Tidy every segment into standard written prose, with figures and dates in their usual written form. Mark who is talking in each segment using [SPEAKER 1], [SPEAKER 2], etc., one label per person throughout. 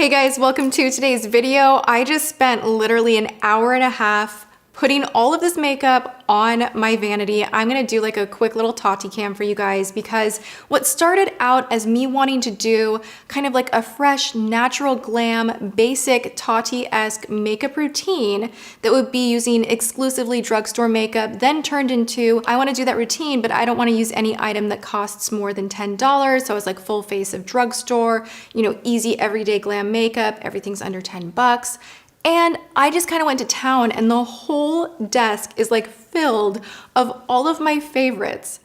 [SPEAKER 1] Hey guys, welcome to today's video. I just spent literally an hour and a half putting all of this makeup on my vanity. I'm gonna do like a quick little Tahiti cam for you guys because what started out as me wanting to do kind of like a fresh, natural glam, basic Tahiti-esque makeup routine that would be using exclusively drugstore makeup, then turned into, I wanna do that routine, but I don't wanna use any item that costs more than $10. So I was like full face of drugstore, you know, easy everyday glam makeup, everything's under 10 bucks. And I just kind of went to town and the whole desk is like filled of all of my favorites.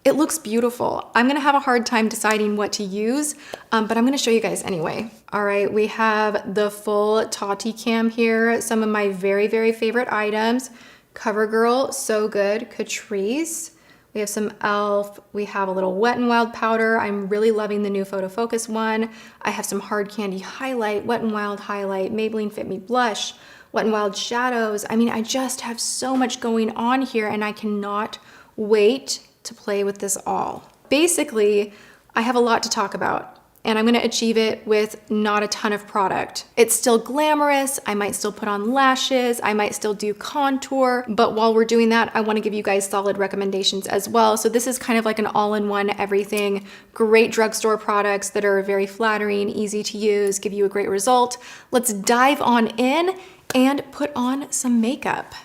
[SPEAKER 1] It looks beautiful. I'm gonna have a hard time deciding what to use, but I'm gonna show you guys anyway. All right, we have the full Tahiti cam here. Some of my very, very favorite items. CoverGirl, So Good, Catrice. We have some e.l.f. We have a little Wet n Wild powder. I'm really loving the new PhotoFocus one. I have some Hard Candy highlight, Wet n Wild highlight, Maybelline Fit Me blush, Wet n Wild shadows. I mean, I just have so much going on here and I cannot wait to play with this all. Basically, I have a lot to talk about and I'm gonna achieve it with not a ton of product. It's still glamorous, I might still put on lashes, I might still do contour, but while we're doing that, I wanna give you guys solid recommendations as well. So this is kind of like an all-in-one everything, great drugstore products that are very flattering, easy to use, give you a great result. Let's dive on in and put on some makeup.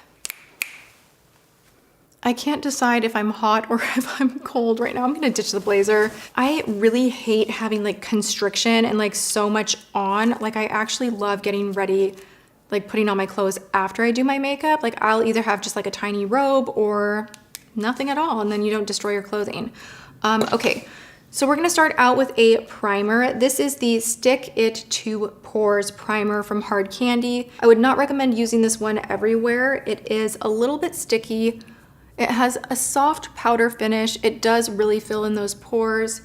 [SPEAKER 1] I can't decide if I'm hot or if I'm cold right now. I'm gonna ditch the blazer. I really hate having like constriction and like so much on. Like I actually love getting ready, like putting on my clothes after I do my makeup. Like I'll either have just like a tiny robe or nothing at all and then you don't destroy your clothing. Okay, so we're gonna start out with a primer. This is the Stick It to Pores primer from Hard Candy. I would not recommend using this one everywhere. It is a little bit sticky. It has a soft powder finish. It does really fill in those pores.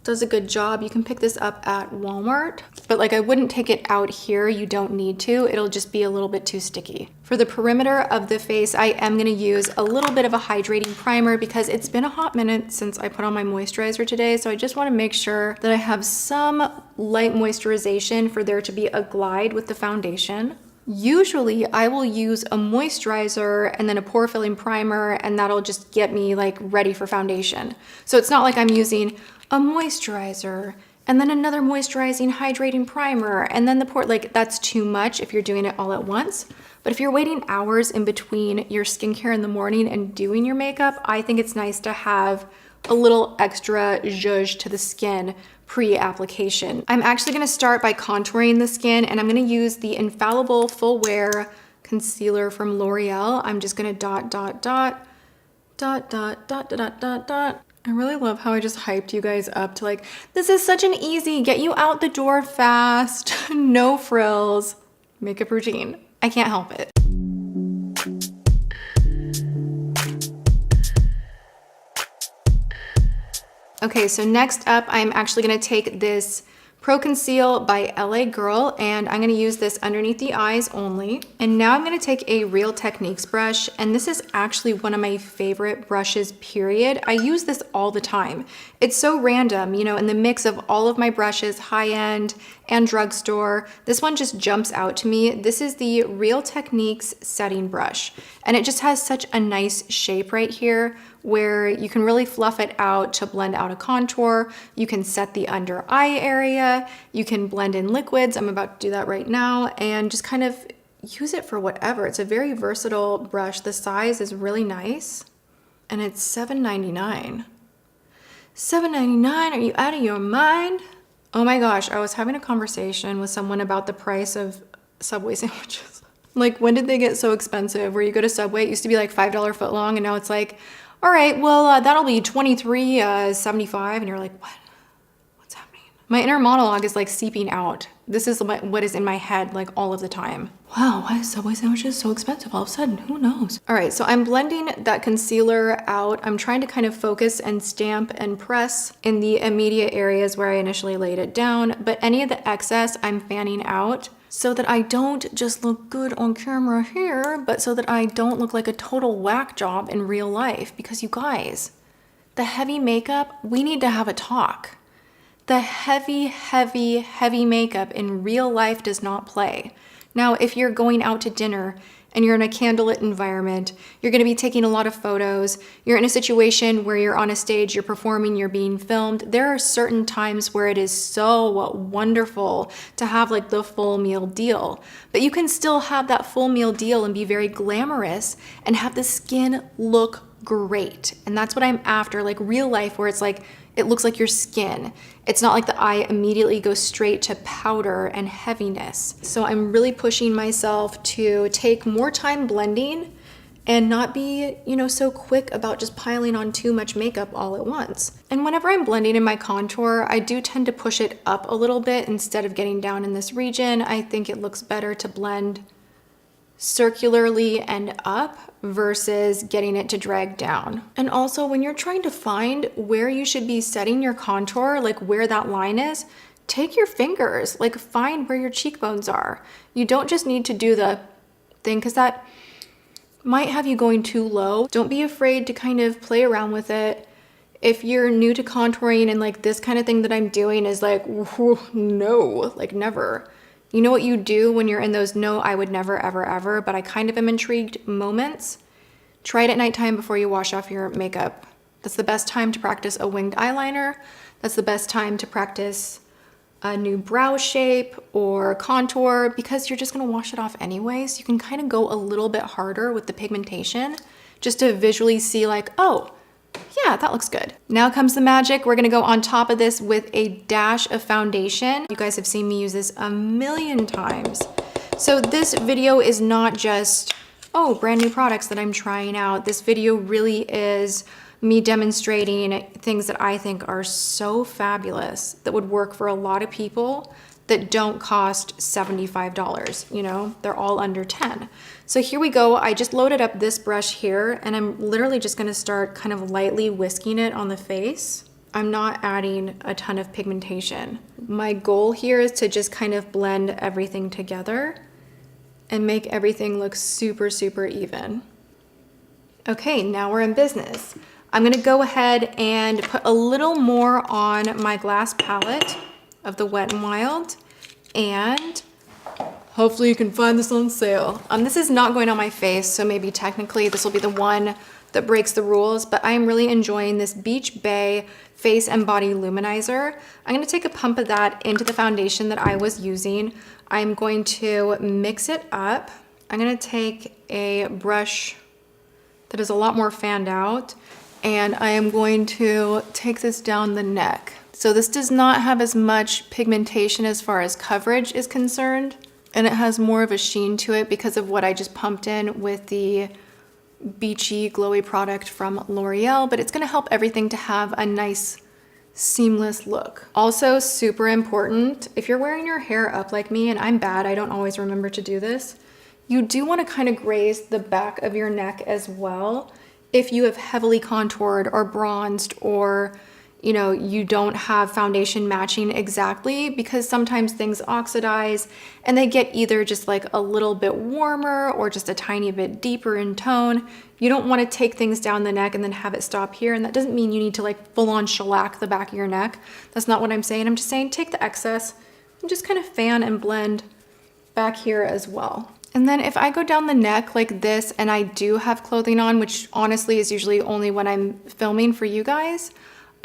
[SPEAKER 1] Does a good job. You can pick this up at Walmart, but like I wouldn't take it out here. You don't need to. It'll just be a little bit too sticky. For the perimeter of the face, I am gonna use a little bit of a hydrating primer because it's been a hot minute since I put on my moisturizer today. So I just wanna make sure that I have some light moisturization for there to be a glide with the foundation. Usually I will use a moisturizer and then a pore filling primer and that'll just get me like ready for foundation. So it's not like I'm using a moisturizer and then another moisturizing hydrating primer and then the pore, like that's too much if you're doing it all at once. But if you're waiting hours in between your skincare in the morning and doing your makeup, I think it's nice to have a little extra zhuzh to the skin pre-application. I'm actually gonna start by contouring the skin and I'm gonna use the Infallible Full Wear Concealer from L'Oreal. I'm just gonna dot, dot, dot, dot, dot, dot, dot, dot, dot. I really love how I just hyped you guys up to like, this is such an easy, get you out the door fast, no frills, makeup routine. I can't help it. Okay, so next up, I'm actually gonna take this Pro Conceal by LA Girl and I'm gonna use this underneath the eyes only. And now I'm gonna take a Real Techniques brush and this is actually one of my favorite brushes, period. I use this all the time. It's so random, you know, in the mix of all of my brushes, high-end and drugstore, this one just jumps out to me. This is the Real Techniques setting brush and it just has such a nice shape right here where you can really fluff it out to blend out a contour. You can set the under eye area. You can blend in liquids. I'm about to do that right now and just kind of use it for whatever. It's a very versatile brush. The size is really nice and it's $7.99. $7.99, are you out of your mind? Oh my gosh, I was having a conversation with someone about the price of Subway sandwiches. Like when did they get so expensive? Where you go to Subway, it used to be like $5 footlong and now it's like, all right, well, that'll be $23.75. And you're like, what? What's happening? My inner monologue is like seeping out. This is what is in my head like all of the time. Wow, why is Subway sandwiches so expensive all of a sudden? Who knows? All right, so I'm blending that concealer out. I'm trying to kind of focus and stamp and press in the immediate areas where I initially laid it down, but any of the excess I'm fanning out so that I don't just look good on camera here, but so that I don't look like a total whack job in real life. Because you guys, the heavy makeup, we need to have a talk. The heavy, heavy, heavy makeup in real life does not play. Now, if you're going out to dinner and you're in a candlelit environment, you're gonna be taking a lot of photos, you're in a situation where you're on a stage, you're performing, you're being filmed, there are certain times where it is so wonderful to have like the full meal deal. But you can still have that full meal deal and be very glamorous and have the skin look great. And that's what I'm after, like real life, where it's like, it looks like your skin. It's not like the eye immediately goes straight to powder and heaviness. So I'm really pushing myself to take more time blending and not be, you know, so quick about just piling on too much makeup all at once. And whenever I'm blending in my contour, I do tend to push it up a little bit instead of getting down in this region. I think it looks better to blend circularly and up versus getting it to drag down. And also when you're trying to find where you should be setting your contour, like where that line is, take your fingers, like find where your cheekbones are. You don't just need to do the thing because that might have you going too low. Don't be afraid to kind of play around with it. If you're new to contouring and like this kind of thing that I'm doing is like, no, like never. You know what you do when you're in those no, I would never, ever, ever, but I kind of am intrigued moments? Try it at nighttime before you wash off your makeup. That's the best time to practice a winged eyeliner. That's the best time to practice a new brow shape or contour because you're just gonna wash it off anyway. So you can kind of go a little bit harder with the pigmentation just to visually see like, oh, yeah, that looks good. Now comes the magic. We're gonna go on top of this with a dash of foundation. You guys have seen me use this a million times. So this video is not just, oh, brand new products that I'm trying out. This video really is me demonstrating things that I think are so fabulous that would work for a lot of people that don't cost $75, you know, they're all under 10. So here we go. I just loaded up this brush here and I'm literally just gonna start kind of lightly whisking it on the face. I'm not adding a ton of pigmentation. My goal here is to just kind of blend everything together and make everything look super, super even. Okay, now we're in business. I'm gonna go ahead and put a little more on my glass palette of the Wet n Wild, and hopefully you can find this on sale. This is not going on my face, so maybe technically this will be the one that breaks the rules, but I am really enjoying this Beige Bay Face and Body Luminizer. I'm gonna take a pump of that into the foundation that I was using. I'm going to mix it up. I'm gonna take a brush that is a lot more fanned out, and I am going to take this down the neck. So this does not have as much pigmentation as far as coverage is concerned, and it has more of a sheen to it because of what I just pumped in with the beachy glowy product from L'Oreal, but it's gonna help everything to have a nice seamless look. Also super important, if you're wearing your hair up like me, and I'm bad, I don't always remember to do this, you do wanna kind of graze the back of your neck as well if you have heavily contoured or bronzed, or you know, you don't have foundation matching exactly, because sometimes things oxidize and they get either just like a little bit warmer or just a tiny bit deeper in tone. You don't want to take things down the neck and then have it stop here. And that doesn't mean you need to like full on shellac the back of your neck. That's not what I'm saying. I'm just saying take the excess and just kind of fan and blend back here as well. And then if I go down the neck like this and I do have clothing on, which honestly is usually only when I'm filming for you guys,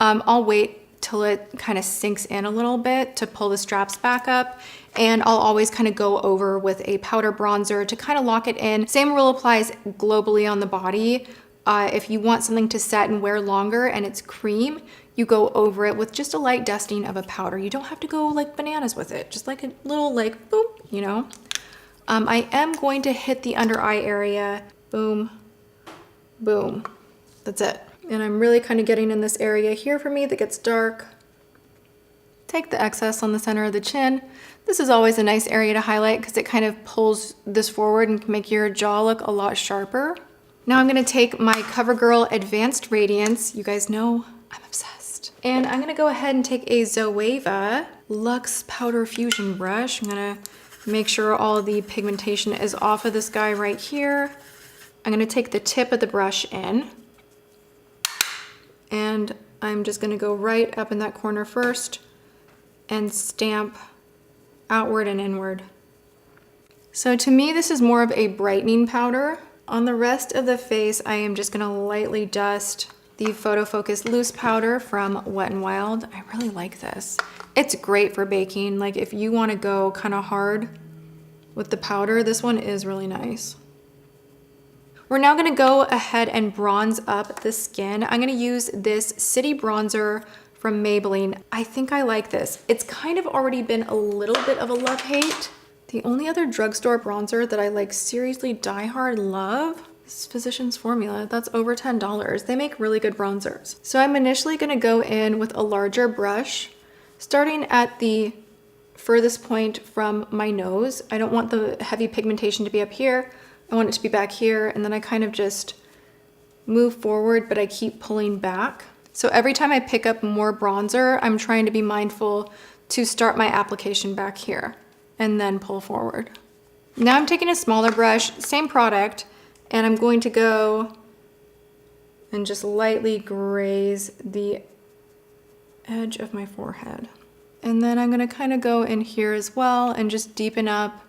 [SPEAKER 1] I'll wait till it kind of sinks in a little bit to pull the straps back up, and I'll always kind of go over with a powder bronzer to kind of lock it in. Same rule applies globally on the body. If you want something to set and wear longer and it's cream, you go over it with just a light dusting of a powder. You don't have to go like bananas with it, just like a little like boom, you know. I am going to hit the under eye area, boom, boom, that's it. And I'm really kind of getting in this area here for me that gets dark. Take the excess on the center of the chin. This is always a nice area to highlight because it kind of pulls this forward and can make your jaw look a lot sharper. Now I'm gonna take my CoverGirl Advanced Radiance. You guys know I'm obsessed. And I'm gonna go ahead and take a Zoeva Luxe Powder Fusion brush. I'm gonna make sure all the pigmentation is off of this guy right here. I'm gonna take the tip of the brush in, and I'm just gonna go right up in that corner first, and stamp outward and inward. So to me, this is more of a brightening powder. On the rest of the face, I am just gonna lightly dust the PhotoFocus loose powder from Wet n Wild. I really like this. It's great for baking. Like if you wanna go kind of hard with the powder, this one is really nice. We're now gonna go ahead and bronze up the skin. I'm gonna use this City Bronzer from Maybelline. I think I like this. It's kind of already been a little bit of a love-hate. The only other drugstore bronzer that I like seriously die-hard love is Physicians Formula. That's over $10. They make really good bronzers. So I'm initially gonna go in with a larger brush, starting at the furthest point from my nose. I don't want the heavy pigmentation to be up here. I want it to be back here, and then I kind of just move forward, but I keep pulling back. So every time I pick up more bronzer, I'm trying to be mindful to start my application back here and then pull forward. Now I'm taking a smaller brush, same product, and I'm going to go and just lightly graze the edge of my forehead. And then I'm gonna kind of go in here as well and just deepen up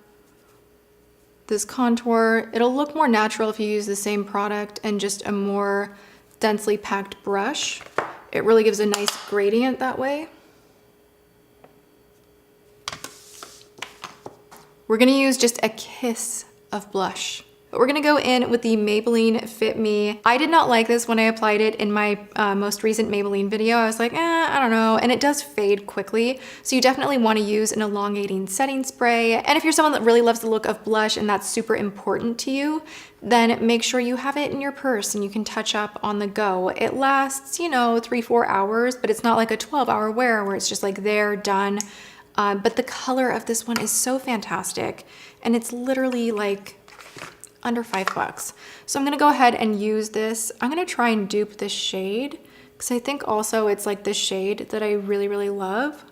[SPEAKER 1] this contour. It'll look more natural if you use the same product and just a more densely packed brush. It really gives a nice gradient that way. We're gonna use just a kiss of blush. But we're gonna go in with the Maybelline Fit Me. I did not like this when I applied it in my most recent Maybelline video. I was like, I don't know. And it does fade quickly. So you definitely wanna use an elongating setting spray. And if you're someone that really loves the look of blush and that's super important to you, then make sure you have it in your purse and you can touch up on the go. It lasts, you know, 3-4 hours, but it's not like a 12-hour wear where it's just like there, done. But the color of this one is so fantastic. And it's literally like under $5. So I'm gonna go ahead and use this. I'm gonna try and dupe this shade because I think also it's like this shade that I really, really love.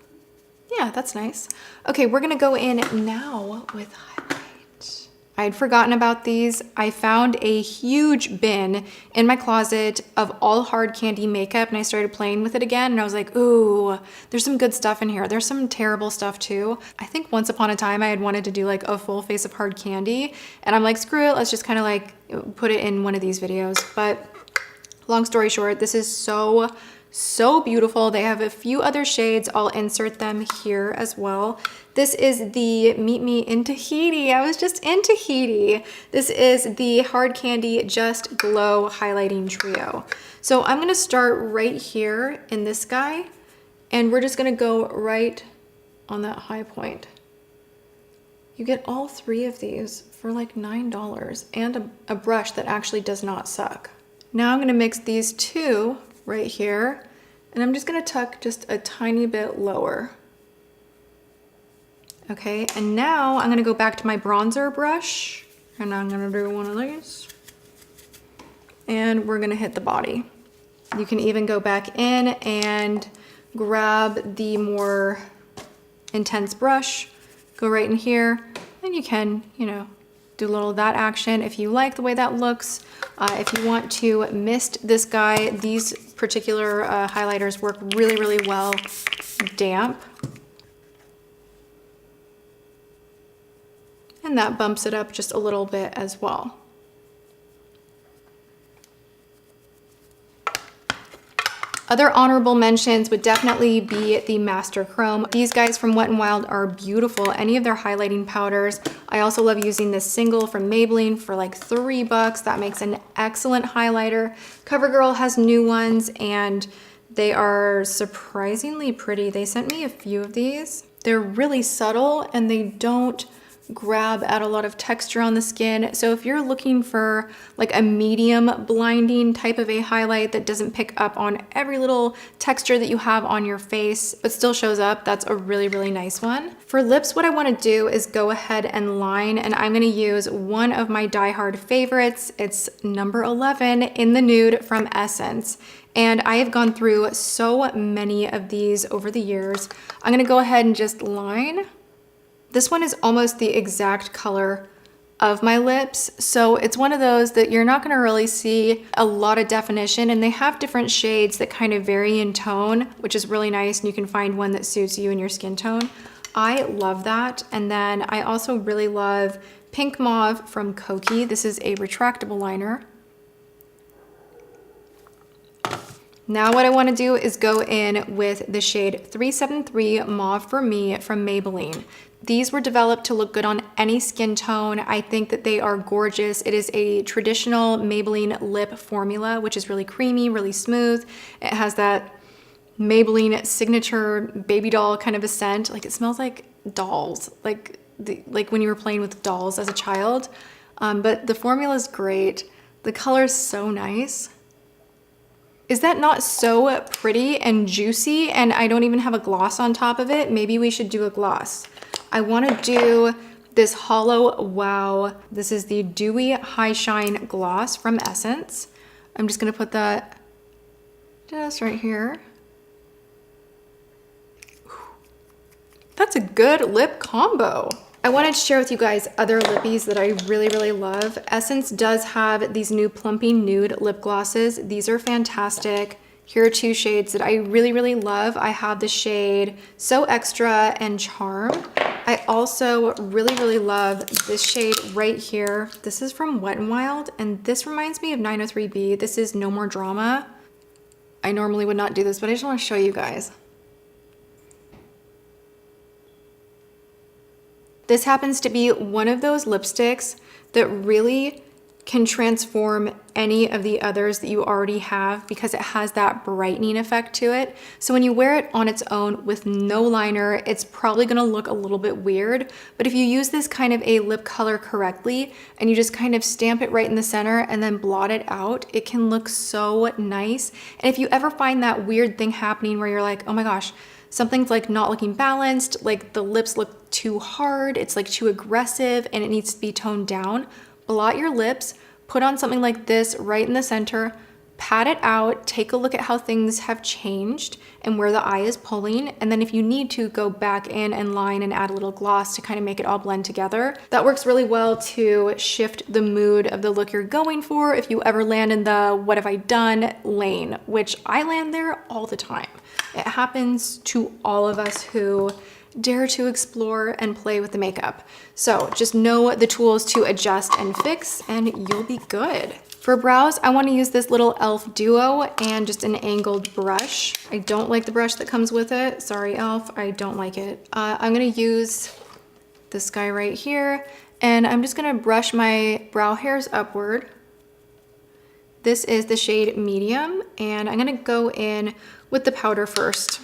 [SPEAKER 1] Yeah, that's nice. Okay, we're gonna go in now with highlight. I had forgotten about these. I found a huge bin in my closet of all hard candy makeup and I started playing with it again and I was like, ooh, there's some good stuff in here. There's some terrible stuff too. I think once upon a time I had wanted to do like a full face of hard candy and I'm like, screw it, let's just kind of like put it in one of these videos. But long story short, this is so beautiful. They have a few other shades. I'll insert them here as well. This is the Meet Me in Tahiti. I was just in Tahiti. This is the Hard Candy Just Glow Highlighting Trio. So I'm gonna start right here in this guy, and we're just gonna go right on that high point. You get all 3 of these for like $9 and a brush that actually does not suck. Now I'm gonna mix these 2 right here, and I'm just gonna tuck just a tiny bit lower. Okay, and now I'm gonna go back to my bronzer brush, and I'm gonna do one of these, and we're gonna hit the body. You can even go back in and grab the more intense brush, go right in here, and you can, you know, do a little of that action if you like the way that looks. If you want to mist this guy, these particular highlighters work really, really well damp. And that bumps it up just a little bit as well. Other honorable mentions would definitely be the Master Chrome. These guys from Wet n Wild are beautiful. Any of their highlighting powders. I also love using this single from Maybelline for like $3. That makes an excellent highlighter. CoverGirl has new ones and they are surprisingly pretty. They sent me a few of these. They're really subtle and they don't grab at a lot of texture on the skin. So if you're looking for like a medium blinding type of a highlight that doesn't pick up on every little texture that you have on your face but still shows up, that's a really, really nice one. For lips, what I want to do is go ahead and line, and I'm going to use one of my diehard favorites. It's number 11 in the nude from Essence. And I have gone through so many of these over the years. I'm going to go ahead and just line. This one is almost the exact color of my lips. So it's one of those that you're not gonna really see a lot of definition, and they have different shades that kind of vary in tone, which is really nice, and you can find one that suits you and your skin tone. I love that. And then I also really love Pink Mauve from Koki. This is a retractable liner. Now what I want to do is go in with the shade 373 Mauve for Me from Maybelline. These were developed to look good on any skin tone. I think that they are gorgeous. It is a traditional Maybelline lip formula, which is really creamy, really smooth. It has that Maybelline signature baby doll kind of a scent. Like, it smells like dolls, like when you were playing with dolls as a child. But the formula is great. The color is so nice. Is that not so pretty and juicy? And I don't even have a gloss on top of it. Maybe we should do a gloss. I want to do this Hollow Wow. This is the Dewy High Shine Gloss from Essence. I'm just going to put that just right here. That's a good lip combo. I wanted to share with you guys other lippies that I really, really love. Essence does have these new Plumping Nude lip glosses. These are fantastic. Here are two shades that I really, really love. I have the shade So Extra and Charm. I also really, really love this shade right here. This is from Wet n Wild, and this reminds me of 903B. This is No More Drama. I normally would not do this, but I just want to show you guys. This happens to be one of those lipsticks that really can transform any of the others that you already have, because it has that brightening effect to it. So when you wear it on its own with no liner, it's probably gonna look a little bit weird. But if you use this kind of a lip color correctly and you just kind of stamp it right in the center and then blot it out, it can look so nice. And if you ever find that weird thing happening where you're like, oh my gosh, something's like not looking balanced, like the lips look too hard, it's like too aggressive and it needs to be toned down, blot your lips, put on something like this right in the center, pat it out, take a look at how things have changed and where the eye is pulling, and then if you need to, go back in and line and add a little gloss to kind of make it all blend together. That works really well to shift the mood of the look you're going for if you ever land in the what have I done lane, which I land there all the time. It happens to all of us who dare to explore and play with the makeup. So just know the tools to adjust and fix and you'll be good. For brows, I want to use this little e.l.f. Duo and just an angled brush. I don't like the brush that comes with it. Sorry, e.l.f., I don't like it. I'm going to use this guy right here, and I'm just going to brush my brow hairs upward. This is the shade Medium, and I'm going to go in with the powder first.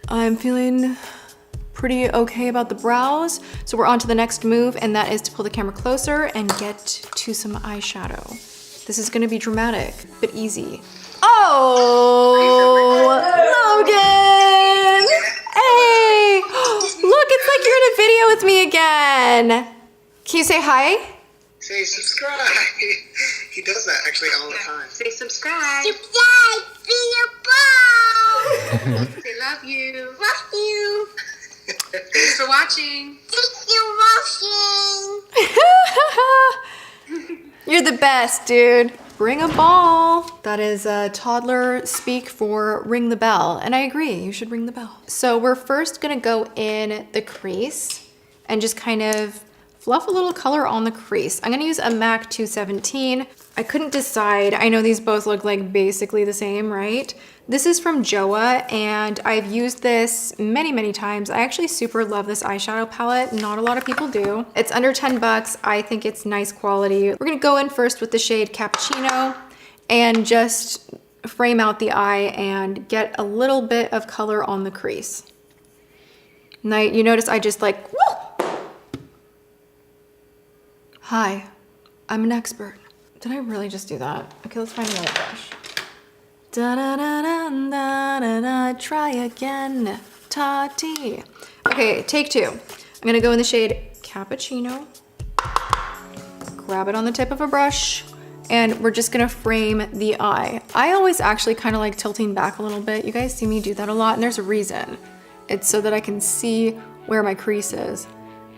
[SPEAKER 1] I'm feeling pretty okay about the brows. So we're on to the next move, and that is to pull the camera closer and get to some eyeshadow. This is gonna be dramatic, but easy. Oh, Logan! Hey! Look, it's like you're in a video with me again. Can you say hi?
[SPEAKER 2] Say subscribe. He does that actually all the time.
[SPEAKER 3] Say subscribe.
[SPEAKER 4] Subscribe, be a ball.
[SPEAKER 3] Say love you.
[SPEAKER 4] Love you.
[SPEAKER 3] Thanks for watching.
[SPEAKER 4] Thanks for watching.
[SPEAKER 1] You're the best, dude. Bring a ball. That is toddler speak for ring the bell. And I agree, you should ring the bell. So we're first gonna go in the crease and just kind of fluff a little color on the crease. I'm gonna use a MAC 217. I couldn't decide. I know these both look like basically the same, right? This is from Joa, and I've used this many, many times. I actually super love this eyeshadow palette. Not a lot of people do. It's under 10 bucks. I think it's nice quality. We're gonna go in first with the shade Cappuccino and just frame out the eye and get a little bit of color on the crease. Now, you notice I just like, woo! Hi, I'm an expert. Did I really just do that? Okay, let's find another brush. Da da da da da da da. Try again, Tati. Okay, take two. I'm gonna go in the shade Cappuccino. grab it on the tip of a brush, and we're just gonna frame the eye. I always actually kind of like tilting back a little bit. You guys see me do that a lot, and there's a reason. It's so that I can see where my crease is,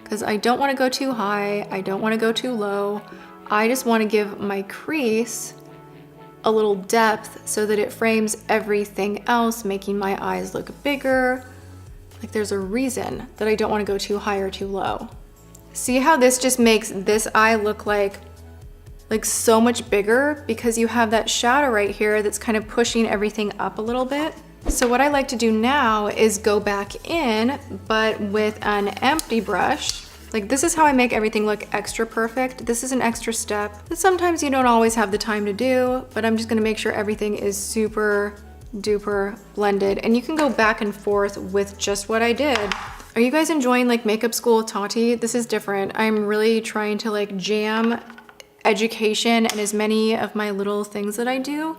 [SPEAKER 1] because I don't want to go too high, I don't want to go too low. I just want to give my crease a little depth so that it frames everything else, making my eyes look bigger. Like there's a reason that I don't want to go too high or too low. See how this just makes this eye look like so much bigger, because you have that shadow right here that's kind of pushing everything up a little bit. So what I like to do now is go back in, but with an empty brush. Like this is how I make everything look extra perfect. This is an extra step that sometimes you don't always have the time to do, but I'm just gonna make sure everything is super duper blended. And you can go back and forth with just what I did. Are you guys enjoying like makeup school with Tati? This is different. I'm really trying to like jam education and as many of my little things that I do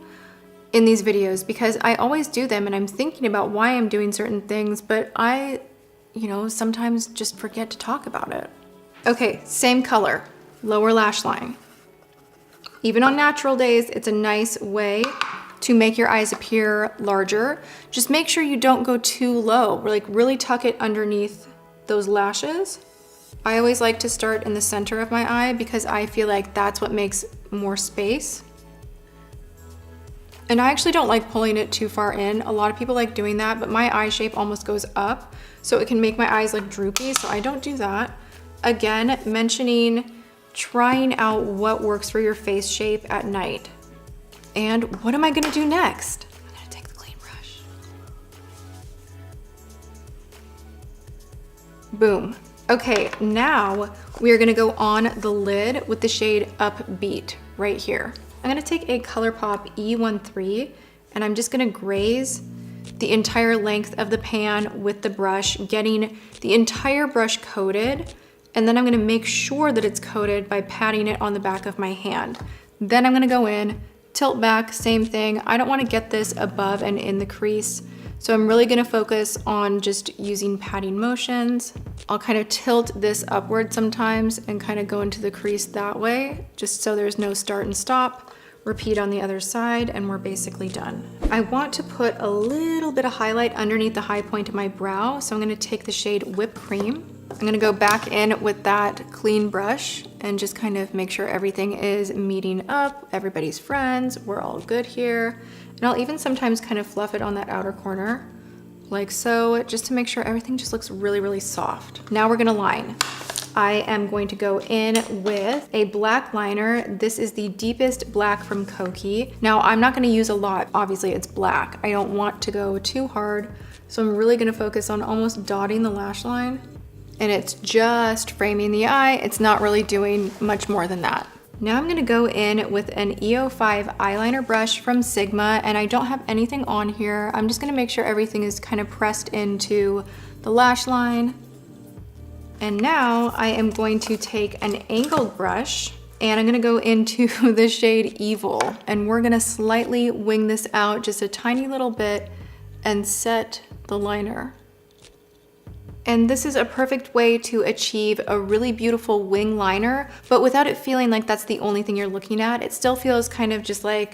[SPEAKER 1] in these videos, because I always do them and I'm thinking about why I'm doing certain things, but I, you know, sometimes just forget to talk about it. Okay, same color, lower lash line. Even on natural days, it's a nice way to make your eyes appear larger. Just make sure you don't go too low, like really tuck it underneath those lashes. I always like to start in the center of my eye because I feel like that's what makes more space. And I actually don't like pulling it too far in. A lot of people like doing that, but my eye shape almost goes up, so it can make my eyes look droopy, so I don't do that. Again, mentioning trying out what works for your face shape at night. And what am I gonna do next? I'm gonna take the clean brush. Boom. Okay, now we are gonna go on the lid with the shade Upbeat right here. I'm gonna take a ColourPop E13 and I'm just gonna graze the entire length of the pan with the brush, getting the entire brush coated, and then I'm gonna make sure that it's coated by patting it on the back of my hand. Then I'm gonna go in, tilt back, same thing. I don't wanna get this above and in the crease, so I'm really gonna focus on just using patting motions. I'll kind of tilt this upward sometimes and kind of go into the crease that way, just so there's no start and stop. Repeat on the other side, and we're basically done. I want to put a little bit of highlight underneath the high point of my brow, so I'm gonna take the shade Whipped Cream. I'm gonna go back in with that clean brush and just kind of make sure everything is meeting up, everybody's friends, we're all good here. And I'll even sometimes kind of fluff it on that outer corner, like so, just to make sure everything just looks really, really soft. Now we're gonna line. I am going to go in with a black liner. This is the deepest black from Koki. Now I'm not gonna use a lot, obviously it's black. I don't want to go too hard, so I'm really gonna focus on almost dotting the lash line. And it's just framing the eye. It's not really doing much more than that. Now I'm gonna go in with an EO5 eyeliner brush from Sigma, and I don't have anything on here. I'm just gonna make sure everything is kind of pressed into the lash line. And now I am going to take an angled brush and I'm gonna go into the shade Evil, and we're gonna slightly wing this out just a tiny little bit and set the liner. And this is a perfect way to achieve a really beautiful wing liner, but without it feeling like that's the only thing you're looking at. It still feels kind of just a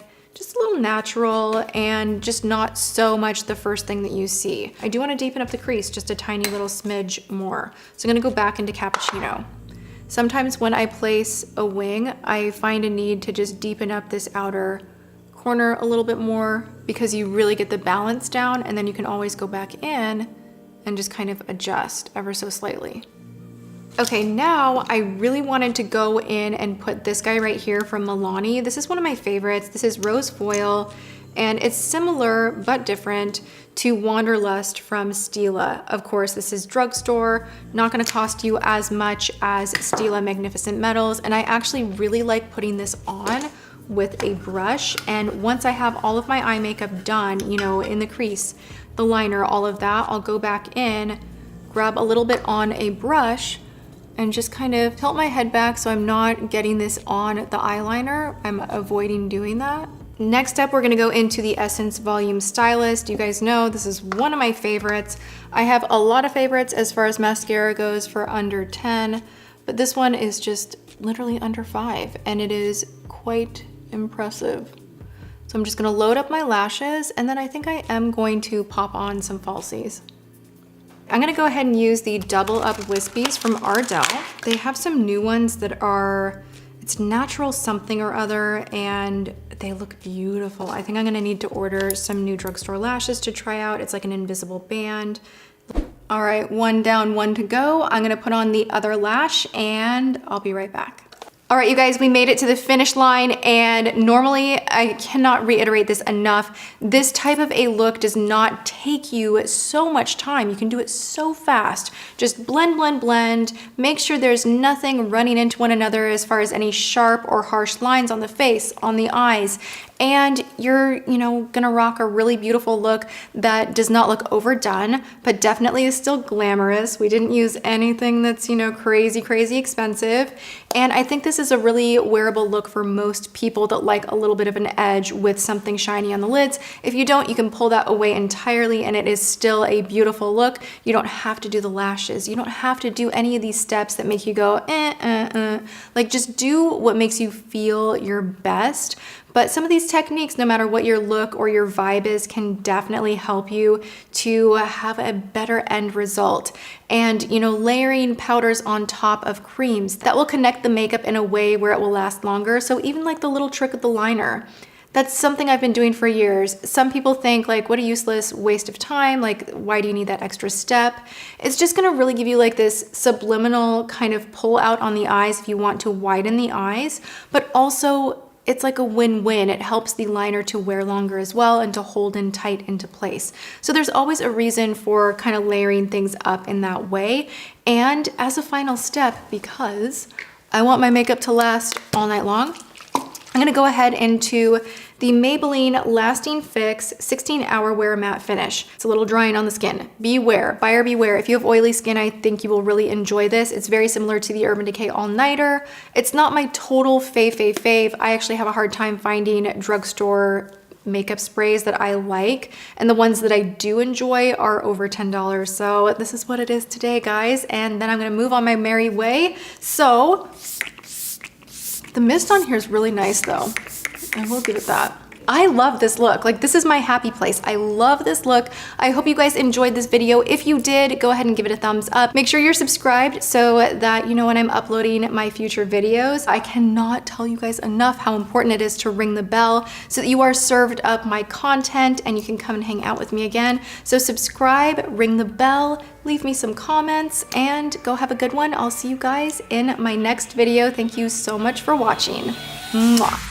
[SPEAKER 1] little natural and just not so much the first thing that you see. I do want to deepen up the crease just a tiny little smidge more. So I'm gonna go back into Cappuccino. Sometimes when I place a wing, I find a need to just deepen up this outer corner a little bit more because you really get the balance down, and then you can always go back in and just kind of adjust ever so slightly. Okay, now I really wanted to go in and put this guy right here from Milani. This is one of my favorites. This is Rose Foil, and it's similar but different to Wanderlust from Stila. Of course, this is drugstore, not gonna cost you as much as Stila Magnificent Metals, and I actually really like putting this on with a brush. And once I have all of my eye makeup done, you know, in the crease, the liner, all of that, I'll go back in, grab a little bit on a brush, and just kind of tilt my head back so I'm not getting this on the eyeliner. I'm avoiding doing that. Next up, we're gonna go into the Essence Volume Stylist. You guys know this is one of my favorites. I have a lot of favorites as far as mascara goes for under 10, but this one is just literally under $5 and it is quite impressive. So I'm just gonna load up my lashes and then I think I am going to pop on some falsies. I'm gonna go ahead and use the Double Up Wispies from Ardell. They have some new ones that are, it's natural something or other, and they look beautiful. I think I'm gonna need to order some new drugstore lashes to try out. It's like an invisible band. All right, one down, one to go. I'm gonna put on the other lash and I'll be right back. All right, you guys, we made it to the finish line, and normally, I cannot reiterate this enough, this type of a look does not take you so much time. You can do it so fast. Just blend, blend, blend. Make sure there's nothing running into one another as far as any sharp or harsh lines on the face, on the eyes, and you're, gonna rock a really beautiful look that does not look overdone, but definitely is still glamorous. We didn't use anything that's, crazy, crazy expensive. And I think this is a really wearable look for most people that like a little bit of an edge with something shiny on the lids. If you don't, you can pull that away entirely and it is still a beautiful look. You don't have to do the lashes. You don't have to do any of these steps that make you go, Like, just do what makes you feel your best. But some of these techniques, no matter what your look or your vibe is, can definitely help you to have a better end result. And, layering powders on top of creams, that will connect the makeup in a way where it will last longer. So even like the little trick of the liner, that's something I've been doing for years. Some people think like, what a useless waste of time. Like, why do you need that extra step? It's just gonna really give you like this subliminal kind of pull out on the eyes if you want to widen the eyes, but also it's like a win-win. It helps the liner to wear longer as well and to hold in tight into place. So there's always a reason for kind of layering things up in that way. And as a final step, because I want my makeup to last all night long, I'm gonna go ahead into the Maybelline Lasting Fix 16-Hour Wear Matte Finish. It's a little drying on the skin. Beware, buyer beware. If you have oily skin, I think you will really enjoy this. It's very similar to the Urban Decay All Nighter. It's not my total fave. I actually have a hard time finding drugstore makeup sprays that I like, and the ones that I do enjoy are over $10. So this is what it is today, guys, and then I'm gonna move on my merry way. So the mist on here is really nice though. I will give it that. I love this look. Like, this is my happy place. I love this look. I hope you guys enjoyed this video. If you did, go ahead and give it a thumbs up. Make sure you're subscribed so that you know when I'm uploading my future videos. I cannot tell you guys enough how important it is to ring the bell so that you are served up my content and you can come and hang out with me again. So subscribe, ring the bell, leave me some comments, and go have a good one. I'll see you guys in my next video. Thank you so much for watching. Mwah.